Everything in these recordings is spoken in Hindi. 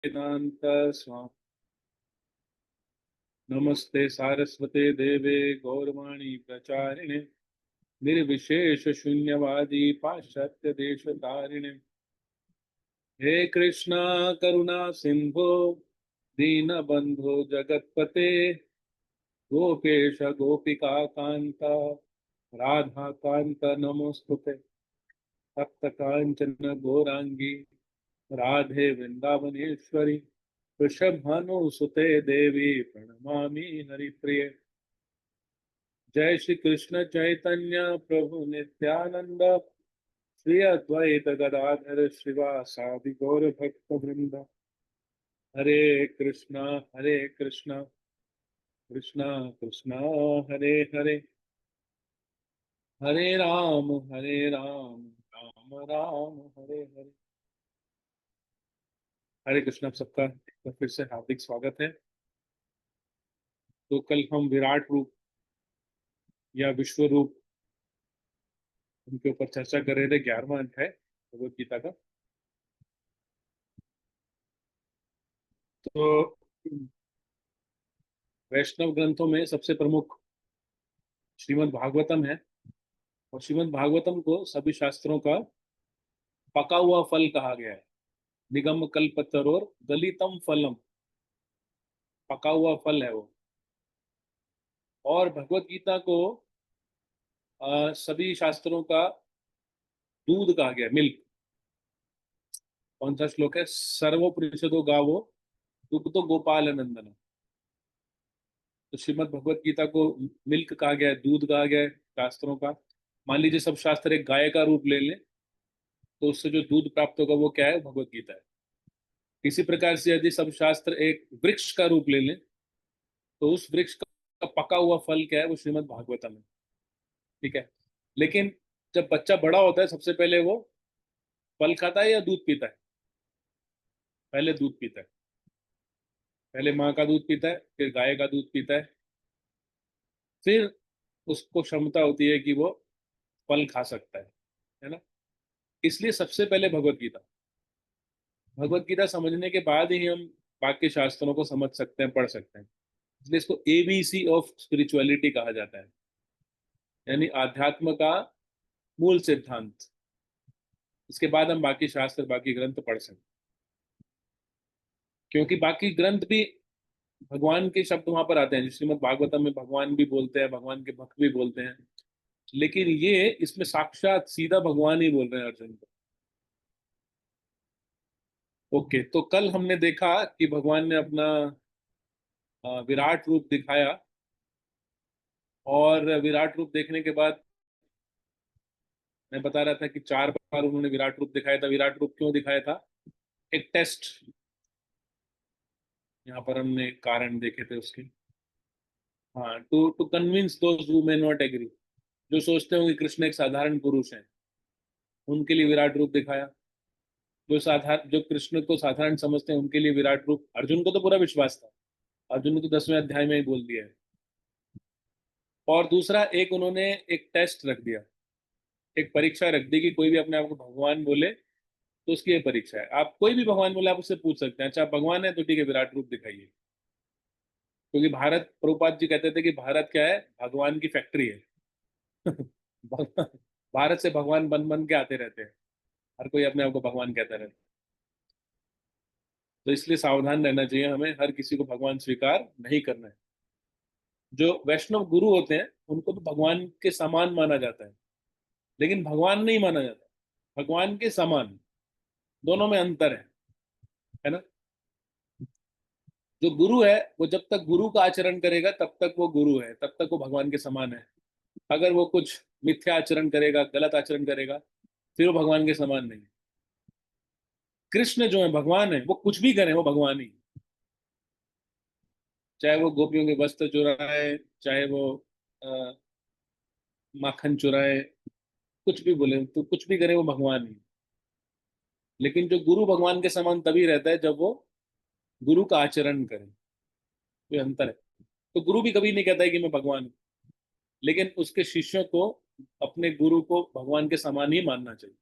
वेदांत स्वामी। नमस्ते सारस्वते देवे गौरवाणी प्रचारिणे निर्विशेष शून्यवादी पाश्चात्य देश तारिणे। हे कृष्णा करुणा सिंधु दीनबंधु जगतपते गोपेश गोपिका कांत राधा कांत नमोस्तुते। तप्त कांचन गौरांगी राधे वृंदावनेश्वरी वृषभानुसुते देवी प्रणमामि हरिप्रिये। जय श्री कृष्ण चैतन्य प्रभु नित्यानंद श्री अद्वैत गदाधर श्रीवासादि गौर भक्त वृंद। हरे कृष्णा कृष्णा कृष्णा हरे हरे हरे राम राम राम हरे हरे। हरे कृष्ण। आप सबका एक बार फिर से हार्दिक स्वागत है। तो कल हम विराट रूप या विश्व रूप उनके ऊपर चर्चा कर रहे थे। 11वां अध्याय भगवत गीता का। तो वैष्णव ग्रंथों में सबसे प्रमुख श्रीमद् भागवतम है, और श्रीमद् भागवतम को सभी शास्त्रों का पका हुआ फल कहा गया है। निगम कल्पतरोर गलितम फलम, पका हुआ फल है वो। और भगवत गीता को सभी शास्त्रों का दूध कहा गया, मिल्क। कौन सा श्लोक है? सर्वोपनिषदो गावो दुग्धो गोपाल नंदन। तो श्रीमद् भगवत गीता को मिल्क कहा गया है, दूध कहा गया है शास्त्रों का। मान लीजिए सब शास्त्र एक गाय का रूप ले लें, तो उससे जो दूध प्राप्त होगा वो क्या है? भगवत गीता है। इसी प्रकार से यदि सब शास्त्र एक वृक्ष का रूप ले लें, तो उस वृक्ष का पका हुआ फल क्या है? वो श्रीमद् भागवतम है। ठीक है। लेकिन जब बच्चा बड़ा होता है, सबसे पहले वो फल खाता है या दूध पीता है? पहले दूध पीता है। पहले माँ का दूध पीता है, फिर गाय का दूध पीता है, फिर उसको क्षमता होती है कि वो फल खा सकता है ना। इसलिए सबसे पहले भगवत गीता। भगवत गीता समझने के बाद ही हम बाकी शास्त्रों को समझ सकते हैं, पढ़ सकते हैं। इसलिए इसको एबीसी ऑफ स्पिरिचुअलिटी कहा जाता है, यानी आध्यात्म का मूल सिद्धांत। इसके बाद हम बाकी शास्त्र, बाकी ग्रंथ पढ़ सकते हैं, क्योंकि बाकी ग्रंथ भी भगवान के शब्द वहां पर आते हैं। श्रीमद् भागवतम में भगवान भी बोलते हैं, भगवान के भक्त भी बोलते हैं, लेकिन ये इसमें साक्षात सीधा भगवान ही बोल रहे हैं अर्जुन को। ओके, तो कल हमने देखा कि भगवान ने अपना विराट रूप दिखाया, और विराट रूप देखने के बाद मैं बता रहा था कि 4 बार उन्होंने विराट रूप दिखाया था। विराट रूप क्यों दिखाया था? एक टेस्ट। यहाँ पर हमने कारण देखे थे उसके। हाँ, to to convince those who may not agree, जो सोचते हो कि कृष्ण एक साधारण पुरुष है, उनके लिए विराट रूप दिखाया। जो कृष्ण को साधारण समझते हैं, उनके लिए विराट रूप। अर्जुन को तो पूरा विश्वास था, अर्जुन ने तो 10वें अध्याय में ही बोल दिया है। और दूसरा, एक उन्होंने एक टेस्ट रख दिया, एक परीक्षा रख दी कि कोई भी अपने आप को भगवान बोले तो उसकी ये परीक्षा है। आप कोई भी भगवान बोले, आप उससे पूछ सकते हैं, अच्छा आप भगवान है तो ठीक है, विराट रूप दिखाइए। क्योंकि भारत, प्रभुपाद जी कहते थे कि भारत क्या है? भगवान की फैक्ट्री है। भारत से भगवान बन बन के आते रहते हैं, हर कोई अपने आप को भगवान कहता रहता है। तो इसलिए सावधान रहना चाहिए हमें, हर किसी को भगवान स्वीकार नहीं करना है। जो वैष्णव गुरु होते हैं उनको तो भगवान के समान माना जाता है, लेकिन भगवान नहीं माना जाता, भगवान के समान। दोनों में अंतर है ना। जो गुरु है वो जब तक गुरु का आचरण करेगा तब तक वो गुरु है, तब तक वो भगवान के समान है। अगर वो कुछ मिथ्या आचरण करेगा, गलत आचरण करेगा, फिर वो भगवान के समान नहीं है। कृष्ण जो है, भगवान है, वो कुछ भी करे वो भगवान ही। चाहे वो गोपियों के वस्त्र चुराए, चाहे वो अ, माखन चुराए, कुछ भी बोले तो कुछ भी करे वो भगवान ही। लेकिन जो गुरु भगवान के समान तभी रहता है जब वो गुरु का आचरण करे। ये अंतर है। तो गुरु भी कभी नहीं कहता है कि मैं भगवान हूं, लेकिन उसके शिष्यों को अपने गुरु को भगवान के समान ही मानना चाहिए।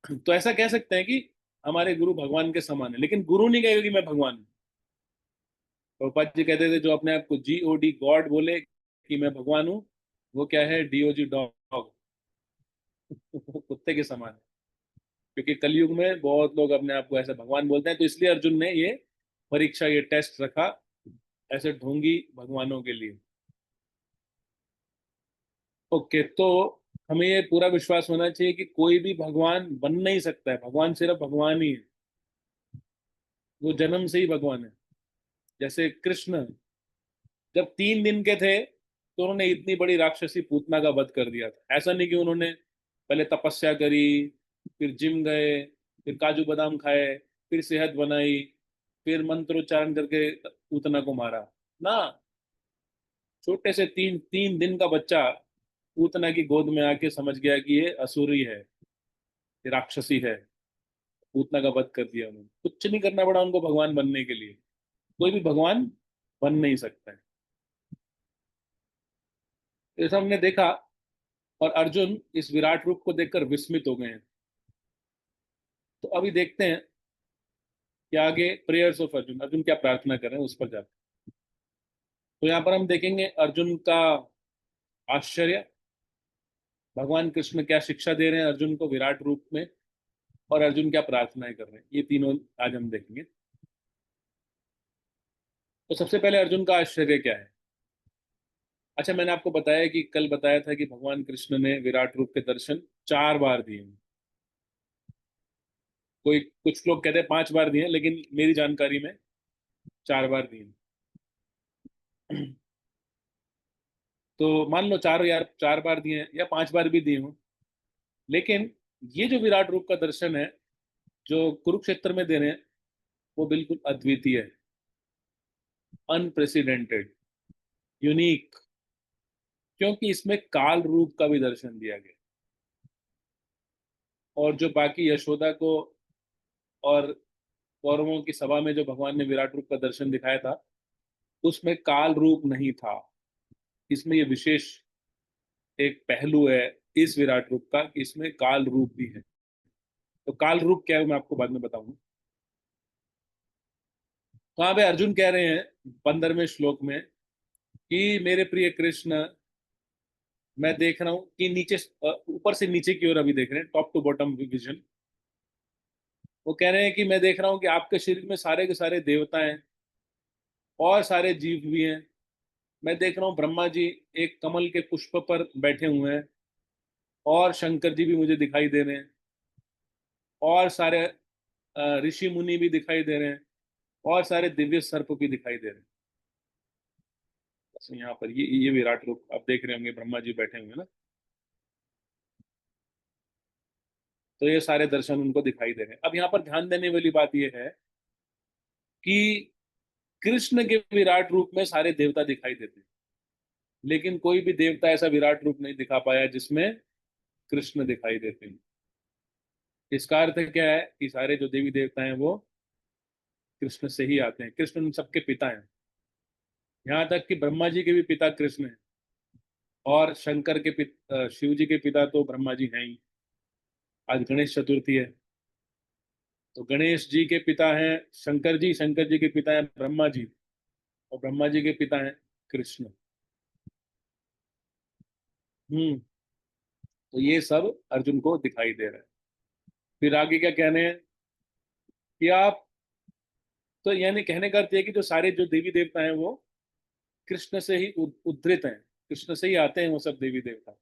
तो ऐसा कह सकते हैं कि हमारे गुरु भगवान के समान है, लेकिन गुरु नहीं कहेगा कि मैं भगवान हूँ। प्रभुपाद जी कहते थे जो अपने आप को GOD गॉड बोले कि मैं भगवान हूँ, वो क्या है, DOG डॉग। वो कुत्ते के समान है। क्योंकि कलयुग में बहुत लोग अपने आप को ऐसे भगवान बोलते हैं, तो इसलिए अर्जुन ने ये परीक्षा, ये टेस्ट रखा ऐसे ढोंगी भगवानों के लिए। ओके, तो हमें ये पूरा विश्वास होना चाहिए कि कोई भी भगवान बन नहीं सकता है, भगवान सिर्फ भगवान ही है, वो जन्म से ही भगवान है। जैसे कृष्ण जब 3 दिन के थे तो उन्होंने इतनी बड़ी राक्षसी पूतना का वध कर दिया था। ऐसा नहीं कि उन्होंने पहले तपस्या करी, फिर जिम गए, फिर काजू बादाम खाए, फिर सेहत बनाई, फिर मंत्रोच्चारण करके पूतना को मारा ना। छोटे से तीन तीन दिन का बच्चा पूतना की गोद में आके समझ गया कि ये असुरी है, ये राक्षसी है। पूतना का वध कर दिया उन्होंने। कुछ नहीं करना पड़ा उनको भगवान बनने के लिए। कोई भी भगवान बन नहीं सकता है। ये सब हमने देखा, और अर्जुन इस विराट रूप को देखकर विस्मित हो गए हैं। तो अभी देखते हैं कि आगे प्रेयर्स ऑफ अर्जुन, अर्जुन क्या प्रार्थना कर रहे हैं उस पर जाते हैं। तो यहाँ पर हम देखेंगे अर्जुन का आश्चर्य, भगवान कृष्ण क्या शिक्षा दे रहे हैं अर्जुन को विराट रूप में, और अर्जुन क्या प्रार्थनाएं कर रहे हैं, ये तीनों आज हम देखेंगे। तो सबसे पहले अर्जुन का आश्चर्य क्या है। अच्छा, मैंने आपको बताया कि कल बताया था कि भगवान कृष्ण ने विराट रूप के दर्शन 4 बार दिए हैं। कोई कुछ लोग कहते हैं 5 बार दिए हैं, लेकिन मेरी जानकारी में 4 बार दिए हैं। तो मान लो 4 बार दिए हैं या 5 बार भी दिए हों, लेकिन ये जो विराट रूप का दर्शन है जो कुरुक्षेत्र में दे रहे हैं, वो बिल्कुल अद्वितीय है, अनप्रेसिडेंटेड, यूनिक। क्योंकि इसमें काल रूप का भी दर्शन दिया गया, और जो बाकी यशोदा को और कौरवों की सभा में जो भगवान ने विराट रूप का दर्शन दिखाया था, उसमें काल रूप नहीं था। इसमें ये विशेष एक पहलू है इस विराट रूप का कि इसमें काल रूप भी है। तो काल रूप क्या है मैं आपको बाद में बताऊंगा। तो यहाँ पे अर्जुन कह रहे हैं 15वें श्लोक में कि मेरे प्रिय कृष्ण, मैं देख रहा हूं कि नीचे, ऊपर से नीचे की ओर अभी देख रहे हैं, टॉप टू बॉटम विजन। वो कह रहे हैं कि मैं देख रहा हूं कि आपके शरीर में सारे के सारे देवता हैं और सारे जीव भी हैं। मैं देख रहा हूँ ब्रह्मा जी एक कमल के पुष्प पर बैठे हुए हैं, और शंकर जी भी मुझे दिखाई दे रहे हैं, और सारे ऋषि मुनि भी दिखाई दे रहे हैं, और सारे दिव्य सर्प भी दिखाई दे रहे हैं। बस यहाँ पर ये विराट रूप आप देख रहे होंगे, ब्रह्मा जी बैठे हुए हैं ना। तो ये सारे दर्शन उनको दिखाई दे रहे हैं। अब यहाँ पर ध्यान देने वाली बात यह है कि कृष्ण के विराट रूप में सारे देवता दिखाई देते हैं, लेकिन कोई भी देवता ऐसा विराट रूप नहीं दिखा पाया जिसमें कृष्ण दिखाई देते हैं। इसका अर्थ क्या है कि सारे जो देवी देवता हैं वो कृष्ण से ही आते हैं। कृष्ण उन सबके पिता हैं। यहाँ तक कि ब्रह्मा जी के भी पिता कृष्ण हैं, और शंकर के पिता, शिव जी के पिता तो ब्रह्मा जी हैं ही। आज गणेश चतुर्थी है, तो गणेश जी के पिता हैं शंकर जी, शंकर जी के पिता हैं ब्रह्मा जी, और ब्रह्मा जी के पिता हैं कृष्ण। हम्म। तो ये सब अर्जुन को दिखाई दे रहा है। फिर आगे क्या कहने हैं कि आप, तो यानी कहने का अर्थ है कि जो सारे जो देवी देवता हैं वो कृष्ण से ही उद्धृत हैं, कृष्ण से ही आते हैं वो सब देवी देवता।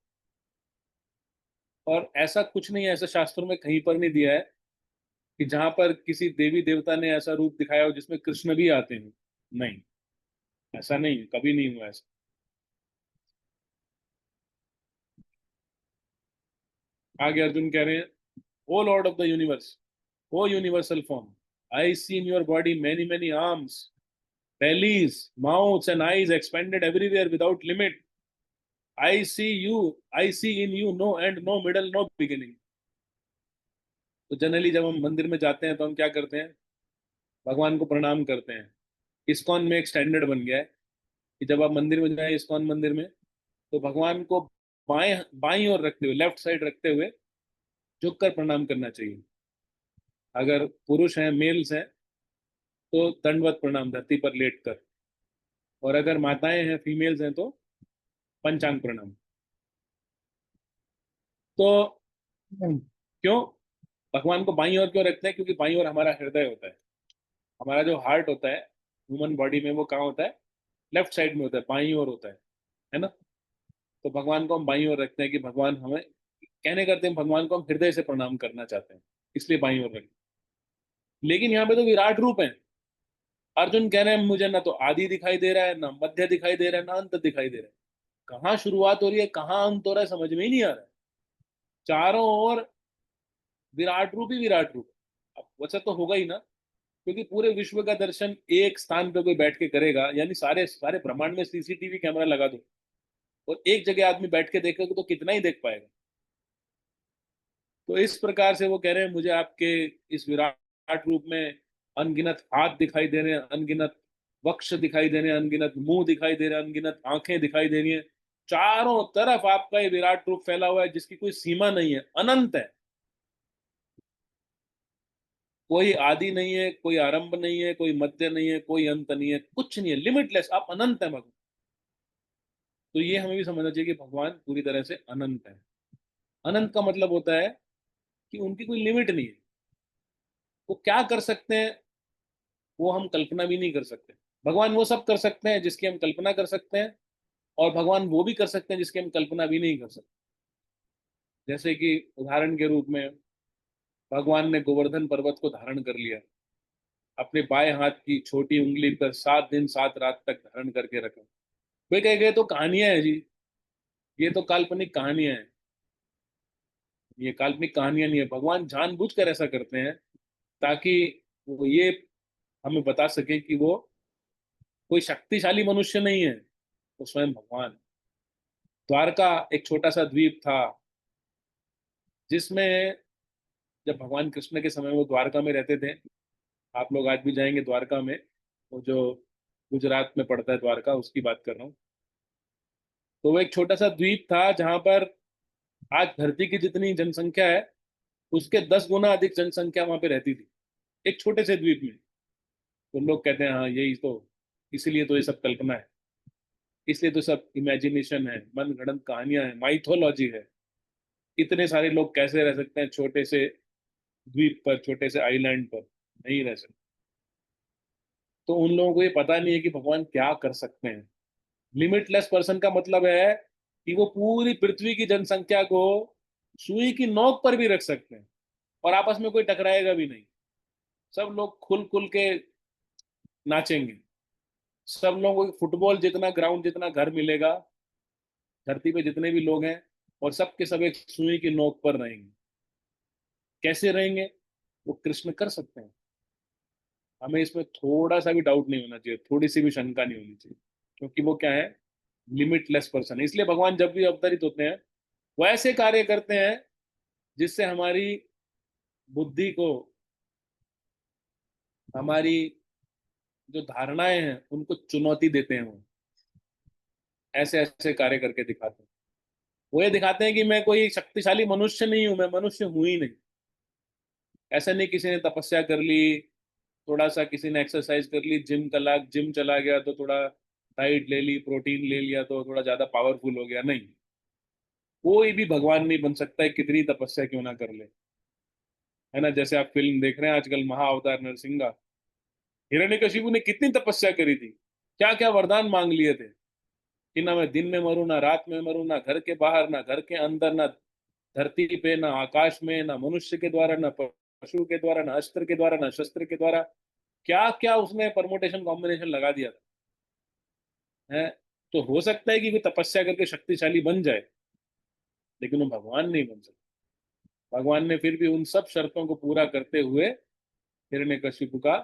और ऐसा कुछ नहीं है, ऐसा शास्त्रों में कहीं पर नहीं दिया है कि जहां पर किसी देवी देवता ने ऐसा रूप दिखाया हो जिसमें कृष्ण भी आते हैं। नहीं, ऐसा नहीं, कभी नहीं हुआ ऐसा। आगे अर्जुन कह रहे हैं, O Lord of the universe, O universal form, I see in your body many many arms, bellies, mouths and eyes expanded everywhere without limit. I see you, I see in you no end, no middle, no beginning. तो जनरली जब हम मंदिर में जाते हैं तो हम क्या करते हैं, भगवान को प्रणाम करते हैं। इस्कॉन में एक स्टैंडर्ड बन गया है कि जब आप मंदिर में जाए, इस्कॉन मंदिर में, तो भगवान को बाएं बाईं ओर रखते हुए, लेफ्ट साइड रखते हुए झुक कर प्रणाम करना चाहिए। अगर पुरुष हैं, मेल्स हैं, तो दंडवत प्रणाम धरती पर लेट कर। और अगर माताएं हैं, फीमेल्स हैं, तो पंचांग प्रणाम। तो क्यों भगवान को बाईं ओर क्यों रखते हैं? क्योंकि बाईं ओर हमारा हृदय होता है। हमारा जो हार्ट होता है ह्यूमन बॉडी में, वो कहाँ होता है? लेफ्ट साइड में होता है, बाईं ओर होता है ना? तो भगवान को हम बाईं ओर रखते हैं कि भगवान हमें, कहने करते हैं भगवान को हम हृदय से प्रणाम करना चाहते हैं, इसलिए बाईं ओर रखते हैं। लेकिन यहाँ पे तो विराट रूप है। अर्जुन कह रहे हैं मुझे ना तो आदि दिखाई दे रहा है, ना मध्य दिखाई दे रहा है, ना अंत दिखाई दे रहा है। कहाँ शुरुआत हो रही है, कहाँ अंत हो रहा है, समझ में ही नहीं आ रहा है। चारों ओर विराट रूप ही विराट रूप। अब वैसा तो होगा ही ना, क्योंकि पूरे विश्व का दर्शन एक स्थान पे कोई बैठ के करेगा, यानी सारे सारे ब्रह्मांड में सीसीटीवी कैमरा लगा दो और एक जगह आदमी बैठ के देखेगा तो कितना ही देख पाएगा। तो इस प्रकार से वो कह रहे हैं मुझे आपके इस विराट रूप में अनगिनत हाथ दिखाई दे रहे हैं, अनगिनत वक्ष दिखाई दे रहे हैं, अनगिनत मुंह दिखाई दे रहे हैं, अनगिनत आंखें दिखाई दे रही हैं। चारों तरफ आपका ये विराट रूप फैला हुआ है जिसकी कोई सीमा नहीं है, अनंत है। कोई आदि नहीं है, कोई आरंभ नहीं है, कोई मध्य नहीं है, कोई अंत नहीं है, कुछ नहीं है, लिमिटलेस, आप अनंत है भगवान। तो ये हमें भी समझना चाहिए कि भगवान पूरी तरह से अनंत है। अनंत का मतलब होता है कि उनकी कोई लिमिट नहीं है। वो क्या कर सकते हैं, वो हम कल्पना भी नहीं कर सकते। भगवान वो सब कर सकते हैं जिसकी हम कल्पना कर सकते हैं, और भगवान वो भी कर सकते हैं जिसकी हम कल्पना भी नहीं कर सकते। जैसे कि उदाहरण के रूप में भगवान ने गोवर्धन पर्वत को धारण कर लिया, अपने बाएं हाथ की छोटी उंगली पर 7 दिन 7 रात तक धारण करके रखा। वे कह गए तो कहानियां हैं जी, ये तो काल्पनिक कहानियां हैं। ये काल्पनिक कहानियां नहीं है, भगवान जानबूझकर ऐसा करते हैं ताकि वो ये हमें बता सके कि वो कोई शक्तिशाली मनुष्य नहीं है, वो स्वयं भगवान है। द्वारका एक छोटा सा द्वीप था, जिसमें जब भगवान कृष्ण के समय वो द्वारका में रहते थे। आप लोग आज भी जाएंगे द्वारका में, वो जो गुजरात में पड़ता है द्वारका, उसकी बात कर रहा हूँ। तो वो एक छोटा सा द्वीप था जहां पर आज धरती की जितनी जनसंख्या है उसके 10 गुना अधिक जनसंख्या वहां पे रहती थी, एक छोटे से द्वीप में। तो लोग कहते हैं हाँ यही तो, इसीलिए तो ये सब कल्पना है, इसलिए तो सब इमेजिनेशन है, मन गढ़ंत कहानियां हैं, माइथोलॉजी है। इतने सारे लोग कैसे रह सकते हैं छोटे से द्वीप पर, छोटे से आइलैंड पर? नहीं रह सकते। तो उन लोगों को ये पता नहीं है कि भगवान क्या कर सकते हैं। लिमिटलेस पर्सन का मतलब है कि वो पूरी पृथ्वी की जनसंख्या को सुई की नोक पर भी रख सकते हैं, और आपस में कोई टकराएगा भी नहीं। सब लोग खुल खुल के नाचेंगे। सब लोगों को फुटबॉल जितना ग्राउंड, जितना घर मिलेगा धरती पे जितने भी लोग हैं, और सबके सब एक सुई की नोक पर रहेंगे। कैसे रहेंगे? वो कृष्ण कर सकते हैं। हमें इसमें थोड़ा सा भी डाउट नहीं होना चाहिए, थोड़ी सी भी शंका नहीं होनी चाहिए, क्योंकि वो क्या है? लिमिटलेस पर्सन है। इसलिए भगवान जब भी अवतरित होते हैं वो ऐसे कार्य करते हैं जिससे हमारी बुद्धि को, हमारी जो धारणाएं हैं उनको चुनौती देते हैं। वो ऐसे ऐसे कार्य करके दिखाते हैं। वो ये दिखाते हैं कि मैं कोई शक्तिशाली मनुष्य नहीं हूं, मैं मनुष्य हूं ही नहीं। ऐसा नहीं किसी ने तपस्या कर ली, थोड़ा सा किसी ने एक्सरसाइज कर ली, जिम चला गया तो थोड़ा डाइट ले ली, प्रोटीन ले लिया तो थोड़ा ज्यादा पावरफुल हो गया, नहीं। कोई भी भगवान नहीं बन सकता है, कितनी तपस्या क्यों ना कर ले। है ना? जैसे आप फिल्म देख रहे हैं आजकल, महाअवतार नरसिंहा, हिरण्यकशिपु ने कितनी तपस्या करी थी, क्या क्या वरदान मांग लिए थे कि ना मैं दिन में मरूं, ना रात में मरूं, ना घर के बाहर, ना घर के अंदर, ना धरती पे, ना आकाश में, ना मनुष्य के द्वारा, ना पशु के द्वारा, ना अस्त्र के द्वारा, ना शस्त्र के द्वारा। क्या क्या उसने परमुटेशन कॉम्बिनेशन लगा दिया था। है? तो हो सकता है कि कोई तपस्या करके शक्तिशाली बन जाए, लेकिन वो भगवान नहीं बन सकता। भगवान ने फिर भी उन सब शर्तों को पूरा करते हुए हिरण्यकशिपु का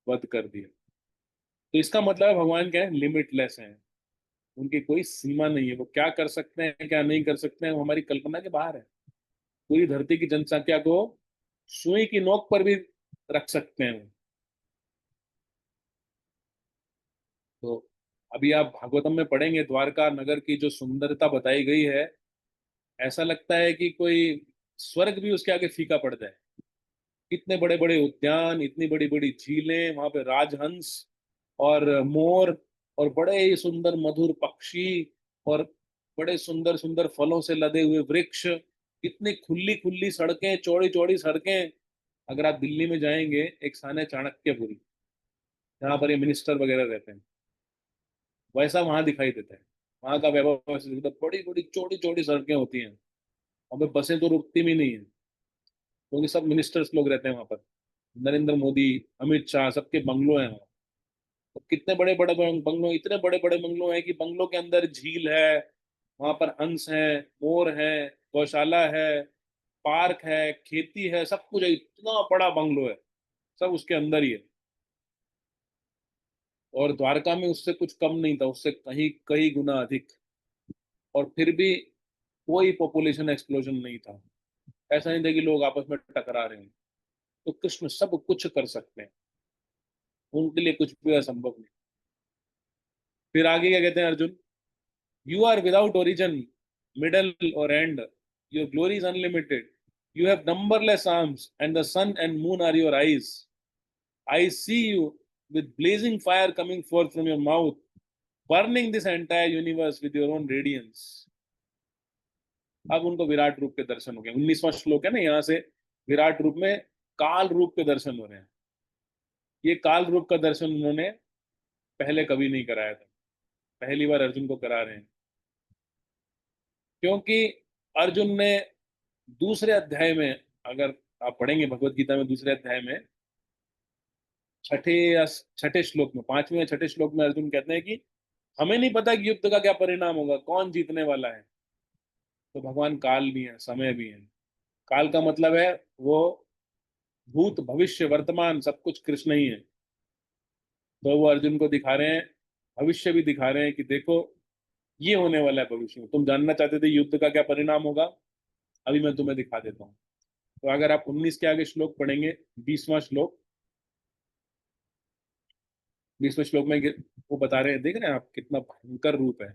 वध कर दिया। तो इसका मतलब भगवान क्या है? लिमिटलेस है। उनकी कोई सीमा नहीं है। वो क्या कर सकते हैं, क्या नहीं कर सकते हैं, वो हमारी कल्पना के बाहर है। पूरी धरती की जनसंख्या को सुई की नोक पर भी रख सकते हैं वो। तो अभी आप भागवतम में पढ़ेंगे, द्वारका नगर की जो सुंदरता बताई गई है, ऐसा लगता है कि कोई स्वर्ग भी उसके आगे फीका पड़ जाए। इतने बड़े बड़े उद्यान, इतनी बड़ी बड़ी झीलें, वहां पे राजहंस और मोर, और बड़े ही सुंदर मधुर पक्षी, और बड़े सुंदर सुंदर फलों से लदे हुए वृक्ष, इतनी खुली खुली सड़कें, चौड़ी चौड़ी सड़कें। अगर आप दिल्ली में जाएंगे, एक स्थान है चाणक्यपुरी, जहाँ पर ये मिनिस्टर वगैरह रहते हैं, वैसा वहां दिखाई देता है। वहां का वैभव ऐसे दिखता है, बड़ी बड़ी चौड़ी चौड़ी सड़कें होती हैं, वहां पे बसें तो रुकती भी नहीं है, क्योंकि सब मिनिस्टर्स लोग रहते हैं वहां पर। नरेंद्र मोदी, अमित शाह, सबके बंगलो हैं वहाँ। तो कितने बड़े बड़े बंगलो, इतने बड़े बड़े बंगलो हैं कि बंगलो के अंदर झील है, वहां पर हंस है, मोर है, गौशाला है, पार्क है, खेती है, सब कुछ है। इतना बड़ा बंगलो है, सब उसके अंदर ही है। और द्वारका में उससे कुछ कम नहीं था, उससे कहीं कई गुना अधिक। और फिर भी कोई पॉपुलेशन एक्सप्लोजन नहीं था। ऐसा नहीं था कि लोग आपस में टकरा रहे हैं। तो कृष्ण सब कुछ कर सकते हैं, उनके लिए कुछ भी असंभव नहीं। फिर आगे क्या कहते हैं Arjun? You are without origin, middle और end, your glory is unlimited, you have numberless arms and the sun and moon are your eyes, I see you with blazing fire coming forth from your mouth, burning this entire universe with your own radiance. अब उनको विराट रूप के दर्शन हो गए। 19वां श्लोक है ना, यहाँ से विराट रूप में काल रूप के दर्शन हो रहे हैं। ये काल रूप का दर्शन उन्होंने पहले कभी नहीं कराया था, पहली बार अर्जुन को करा रहे हैं। क्योंकि अर्जुन ने दूसरे अध्याय में, अगर आप पढ़ेंगे भगवत गीता में दूसरे अध्याय में, छठे या छठे श्लोक में, पांचवें या छठे श्लोक में अर्जुन कहते हैं कि हमें नहीं पता कि युद्ध का क्या परिणाम होगा, कौन जीतने वाला है। तो भगवान काल भी है, समय भी है। काल का मतलब है वो भूत भविष्य वर्तमान सब कुछ कृष्ण ही है। तो वो अर्जुन को दिखा रहे हैं, भविष्य भी दिखा रहे हैं कि देखो ये होने वाला है भविष्य में। तुम जानना चाहते थे युद्ध का क्या परिणाम होगा, अभी मैं तुम्हें दिखा देता हूँ। तो अगर आप 19 के आगे श्लोक पढ़ेंगे, 20वां श्लोक, 20वें श्लोक में वो बता रहे हैं, देख रहे हैं आप कितना भयंकर रूप है।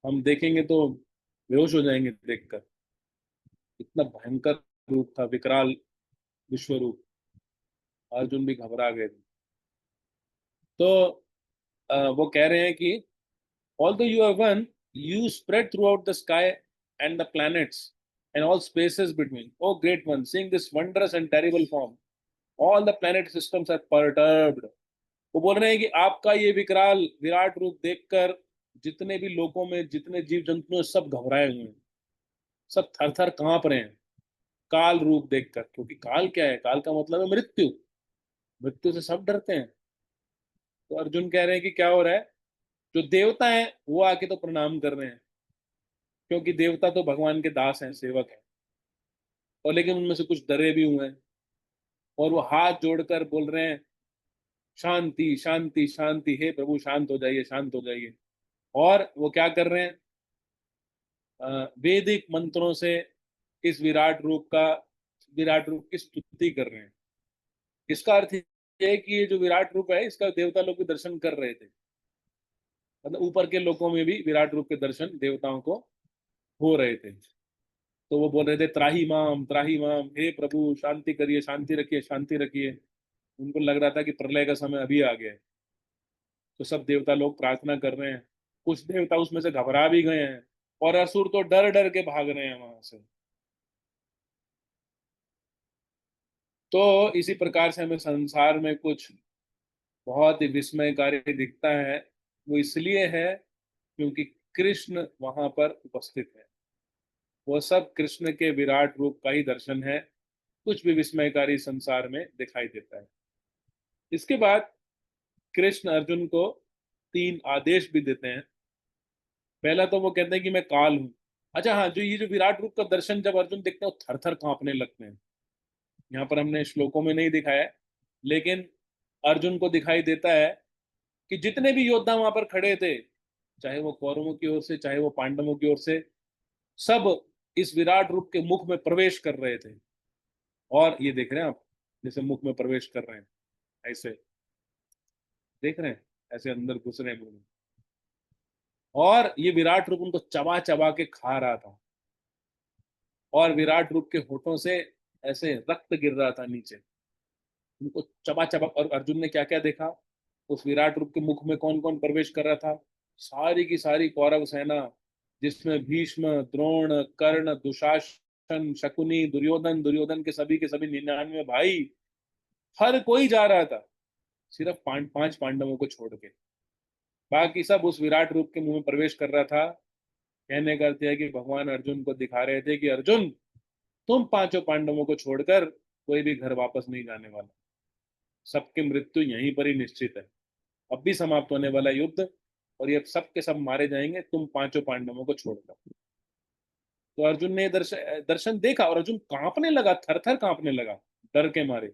हम देखेंगे तो बेहोश हो जाएंगे देखकर, इतना भयंकर रूप था, विकराल विश्व रूप। अर्जुन भी घबरा गए थे। तो वो कह रहे हैं कि although you are one, you spread throughout the sky and the planets and all spaces between. Oh great one, seeing this wondrous and terrible form, all the planet systems are perturbed. वो बोल रहे हैं कि आपका ये विकराल विराट रूप देखकर जितने भी लोगों में, जितने जीव जंतु हैं, सब घबराए हुए हैं, सब थर थर कांप रहे हैं काल रूप देखकर। क्योंकि काल क्या है? काल का मतलब है मृत्यु। मृत्यु से सब डरते हैं। तो अर्जुन कह रहे हैं कि क्या हो रहा है? जो देवता हैं वो आके तो प्रणाम कर रहे हैं, क्योंकि देवता तो भगवान के दास हैं, सेवक हैं। और लेकिन उनमें से कुछ डरे भी हुए हैं, और वो हाथ जोड़कर बोल रहे हैं शांति शांति शांति, हे प्रभु शांत हो जाइए, शांत हो जाइए। और वो क्या कर रहे हैं? वैदिक मंत्रों से इस विराट रूप की स्तुति कर रहे हैं। इसका अर्थ ये है कि ये जो विराट रूप है, इसका देवता लोग भी दर्शन कर रहे थे। मतलब ऊपर के लोकों में भी विराट रूप के दर्शन देवताओं को हो रहे थे। तो वो बोल रहे थे त्राही माम, हे प्रभु शांति करिए, शांति रखिए, शांति रखिए। उनको लग रहा था कि प्रलय का समय अभी आ गया है। तो सब देवता लोग प्रार्थना कर रहे हैं। कुछ देवता उसमें से घबरा भी गए हैं, और असुर तो डर डर के भाग रहे हैं वहां से। तो इसी प्रकार से हमें संसार में कुछ बहुत ही विस्मयकारी दिखता है। वो इसलिए है क्योंकि कृष्ण वहां पर उपस्थित है। वो सब कृष्ण के विराट रूप का ही दर्शन है। कुछ भी विस्मयकारी संसार में दिखाई देता है। इसके बाद कृष्ण अर्जुन को 3 आदेश भी देते हैं। पहला तो वो कहते हैं कि मैं काल हूं। अच्छा हाँ, जो ये जो विराट रूप का दर्शन जब अर्जुन देखते हैं, वो थर थर कांपने लगते हैं। यहाँ पर हमने श्लोकों में नहीं दिखाया है, लेकिन अर्जुन को दिखाई देता है कि जितने भी योद्धा वहां पर खड़े थे, चाहे वो कौरवों की ओर से, चाहे वो पांडवों की ओर से, सब इस विराट रूप के मुख में प्रवेश कर रहे थे। और ये देख रहे हैं आप, जैसे मुख में प्रवेश कर रहे हैं, ऐसे देख रहे हैं, ऐसे अंदर घुस रहे हैं मुंह में। और ये विराट रूप उनको चबा चबा के खा रहा था। और विराट रूप के होठों से ऐसे रक्त गिर रहा था नीचे, उनको चबा चबा। और अर्जुन ने क्या क्या देखा, उस विराट रूप के मुख में कौन कौन प्रवेश कर रहा था, सारी की सारी कौरव सेना, जिसमें भीष्म, द्रोण, कर्ण, दुशासन, शकुनी, दुर्योधन, दुर्योधन के सभी 99 भाई, हर कोई जा रहा था, सिर्फ पांच पांडवों को छोड़ के। बाकी सब उस विराट रूप के मुंह में प्रवेश कर रहा था। कहने का अर्थ है कि भगवान अर्जुन को दिखा रहे थे कि अर्जुन, तुम पांचों पांडवों को छोड़कर कोई भी घर वापस नहीं जाने वाला, सबकी मृत्यु यहीं पर ही निश्चित है। अब भी समाप्त होने वाला युद्ध, और ये सब के सब मारे जाएंगे तुम पांचों पांडवों को छोड़कर। तो अर्जुन ने दर्शन दर्शन देखा, और अर्जुन कांपने लगा, थर थर कांपने लगा डर के मारे।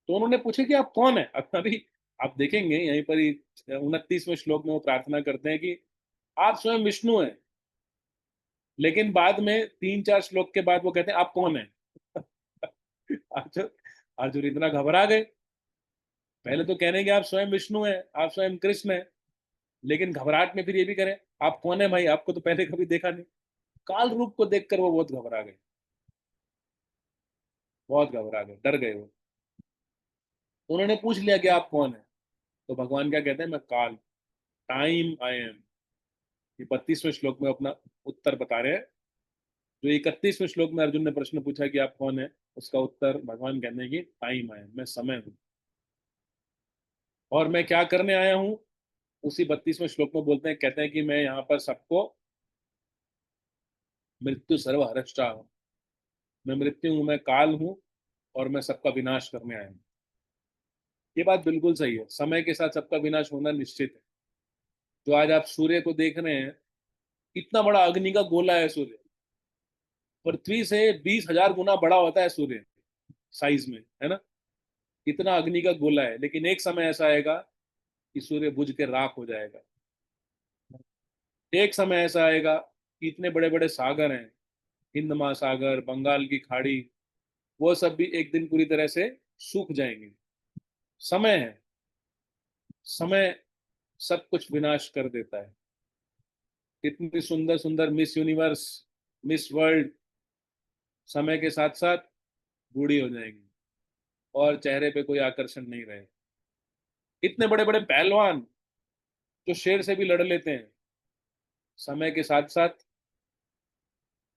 तो उन्होंने पूछे कि आप कौन है। अभी आप देखेंगे यहीं पर ही 29वें श्लोक में वो प्रार्थना करते हैं कि आप स्वयं विष्णु हैं। लेकिन बाद में 3-4 श्लोक के बाद वो कहते हैं आप कौन है। अर्जुन अर्जुन इतना घबरा गए। पहले तो कहने कि आप स्वयं विष्णु हैं, आप स्वयं कृष्ण हैं, लेकिन घबराहट में फिर ये भी करें आप कौन है भाई, आपको तो पहले कभी देखा नहीं। काल रूप को देखकर वो बहुत घबरा गए, बहुत घबरा गए, डर गए वो। उन्होंने पूछ लिया कि आप कौन है। तो भगवान क्या कहते हैं, मैं काल, टाइम आई एम। ये 32वें श्लोक में अपना उत्तर बता रहे हैं। जो 31वें श्लोक में अर्जुन ने प्रश्न पूछा कि आप कौन है, उसका उत्तर भगवान कहते हैं कि टाइम आई एम, मैं समय हूँ। और मैं क्या करने आया हूँ, उसी 32वें श्लोक में बोलते हैं, कहते हैं कि मैं यहाँ पर सबको मृत्यु सर्व हरष्टा हूँ। मैं मृत्यु हूँ, मैं काल हूँ, और मैं सबका विनाश करने आया हूँ। ये बात बिल्कुल सही है, समय के साथ सबका विनाश होना निश्चित है। जो आज आप सूर्य को देख रहे हैं, इतना बड़ा अग्नि का गोला है सूर्य, पृथ्वी से 20,000 गुना बड़ा होता है सूर्य साइज में, है ना। इतना अग्नि का गोला है, लेकिन एक समय ऐसा आएगा कि सूर्य बुझ के राख हो जाएगा। एक समय ऐसा आएगा कि इतने बड़े बड़े सागर हैं, हिंद महासागर, बंगाल की खाड़ी, वो सब भी एक दिन पूरी तरह से सूख जाएंगे। समय है, समय सब कुछ विनाश कर देता है। इतनी सुंदर सुंदर मिस यूनिवर्स, मिस वर्ल्ड, समय के साथ साथ बूढ़ी हो जाएंगी, और चेहरे पे कोई आकर्षण नहीं रहे। इतने बड़े बड़े पहलवान जो शेर से भी लड़ लेते हैं, समय के साथ साथ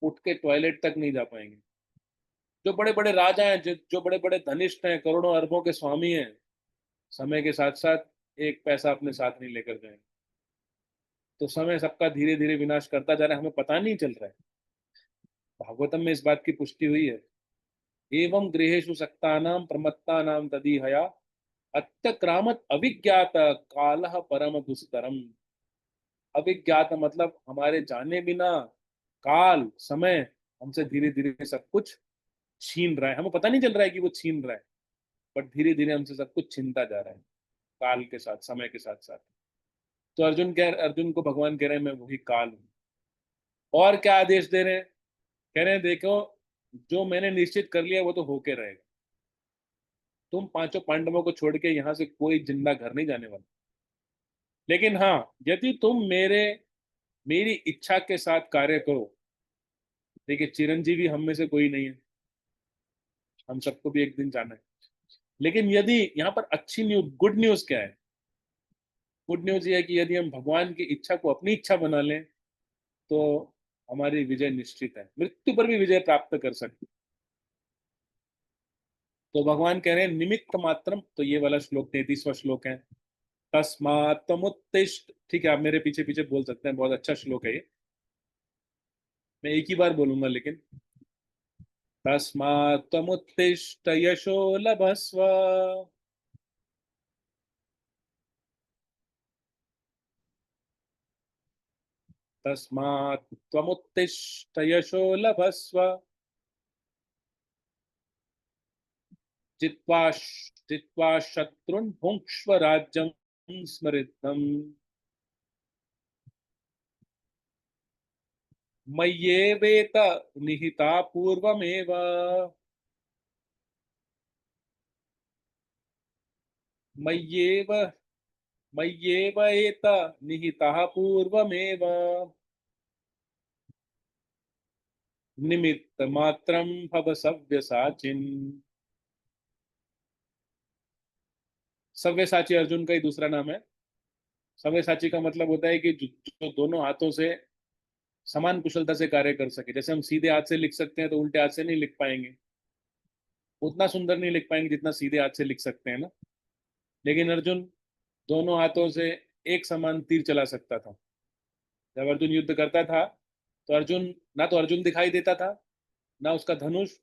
उठ के टॉयलेट तक नहीं जा पाएंगे। जो बड़े बड़े राजा हैं, जो बड़े बड़े धनिष्ठ हैं, करोड़ों अरबों के स्वामी हैं, समय के साथ साथ एक पैसा अपने साथ नहीं लेकर जाएंगे। तो समय सबका धीरे धीरे विनाश करता जा रहा है, हमें पता नहीं चल रहा है। भागवतम में इस बात की पुष्टि हुई है। एवं गृहेषु सक्तानाम प्रमत्तानाम तदीहया अत्यक्रामत अविज्ञात कालः परम दुस्तरम। अविज्ञात मतलब हमारे जाने बिना काल, समय हमसे धीरे धीरे सब कुछ छीन रहा है। हमें पता नहीं चल रहा है कि वो छीन रहा है, बट धीरे धीरे हमसे सब कुछ छीनता जा रहा है, काल के साथ, समय के साथ साथ। तो अर्जुन को भगवान कह रहे हैं मैं वही काल हूँ। और क्या आदेश दे रहे हैं, कह रहे हैं देखो, जो मैंने निश्चित कर लिया वो तो होके रहेगा। तुम पांचों पांडवों को छोड़ के यहाँ से कोई जिंदा घर नहीं जाने वाला। लेकिन हाँ, यदि तुम मेरी इच्छा के साथ कार्य करो। देखिए, चिरंजीवी हम में से कोई नहीं है, हम सबको भी एक दिन जाना है। लेकिन यदि यहाँ पर अच्छी न्यूज, गुड न्यूज क्या है, गुड न्यूज ये है कि यदि हम भगवान की इच्छा को अपनी इच्छा बना लें, तो हमारी विजय निश्चित है, मृत्यु पर भी विजय प्राप्त कर सकते। तो भगवान कह रहे हैं निमित्त मात्रम, तो ये वाला श्लोक 33वां श्लोक है। तस्मात् त्वमुत्तिष्ठ, ठीक है, आप मेरे पीछे पीछे बोल सकते हैं, बहुत अच्छा श्लोक है ये। मैं एक ही बार बोलूंगा लेकिन। तस्मात् त्वमुत्तिष्ठ यशो लभस्व। तस्मात् त्वमुत्तिष्ठ यशो लभस्व। जित्वा जित्वा शत्रुन् भुङ्क्ष्व राज्यं स्मृतम्। मय्येवेत निहिता पूर्वमेव। मय्येव मय्येव एत निहितः पूर्वमेव। निमित्त मात्रम भव सव्यसाचिन। सव्यसाची अर्जुन का ही दूसरा नाम है। सव्यसाची का मतलब होता है कि जो दोनों हाथों से समान कुशलता से कार्य कर सके। जैसे हम सीधे हाथ से लिख सकते हैं तो उल्टे हाथ से नहीं लिख पाएंगे, उतना सुंदर नहीं लिख पाएंगे जितना सीधे हाथ से लिख सकते हैं ना। लेकिन अर्जुन दोनों हाथों से एक समान तीर चला सकता था। जब अर्जुन युद्ध करता था तो अर्जुन, ना तो अर्जुन दिखाई देता था, ना उसका धनुष,